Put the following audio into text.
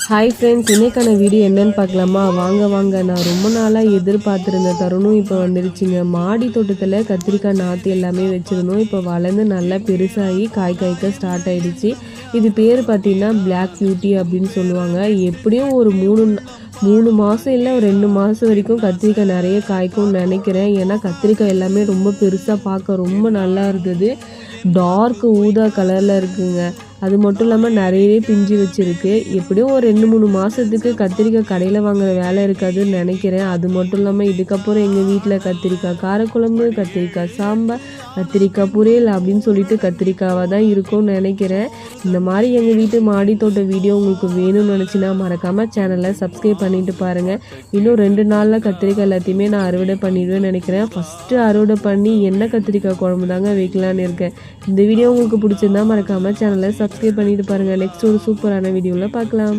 Hi friends, இன்னைக்கான video என்னன்னு பார்க்கலாமா? வாங்க. நான் ரொம்ப நாளாக எதிர்பார்த்துருந்த தருணம் இப்போ வந்துருச்சுங்க. மாடி தோட்டத்தில் கத்திரிக்காய் நாற்று எல்லாமே வச்சுருந்தோம். இப்போ வளர்ந்து நல்லா பெருசாகி காய்க்க ஸ்டார்ட் ஆகிடுச்சு. இது பேர் பார்த்திங்கன்னா பிளாக் பியூட்டி அப்படின்னு சொல்லுவாங்க. எப்படியும் ஒரு மூணு மாதம் இல்லை ஒரு 2 மாதம் வரைக்கும் கத்திரிக்காய் நிறைய காய்க்கும்னு நினைக்கிறேன். ஏன்னா கத்திரிக்காய் எல்லாமே ரொம்ப பெருசாக பார்க்க ரொம்ப நல்லா இருந்தது. டார்க் ஊதா கலரில் இருக்குங்க. அது மட்டும் இல்லாமல் நிறையவே பிஞ்சு வச்சுருக்கு. எப்படியும் ஒரு 2-3 மாதத்துக்கு கத்திரிக்காய் கடையில் வாங்குற வேலை இருக்காதுன்னு நினைக்கிறேன். அது மட்டும் இல்லாமல் இதுக்கப்புறம் எங்கள் வீட்டில் கத்திரிக்காய் காரக்குழம்பு, கத்திரிக்காய் சாம்பார், கத்திரிக்காய் பொரியல் அப்படின்னு சொல்லிட்டு கத்திரிக்காவாக தான் இருக்கும்னு நினைக்கிறேன். இந்த மாதிரி எங்கள் வீட்டு மாடி தோட்ட வீடியோ உங்களுக்கு வேணும்னு நினச்சின்னா மறக்காமல் சேனலை சப்ஸ்கிரைப் பண்ணிட்டு பாருங்கள். இன்னும் 2 நாளில் கத்திரிக்காய் எல்லாத்தையுமே நான் அறுவடை பண்ணிடுவேன்னு நினைக்கிறேன். ஃபஸ்ட்டு அறுவடை பண்ணி எண்ணெய் கத்திரிக்காய் குழம்பு தாங்க வைக்கலான்னு இருக்கேன். இந்த வீடியோ உங்களுக்கு பிடிச்சிருந்தா மறக்காமல் சேனலை சப்ஸ்கிரைப் பண்ணிட்டு பாருங்கள். நெக்ஸ்ட் ஒரு சூப்பரான வீடியோவில் பார்க்கலாம்.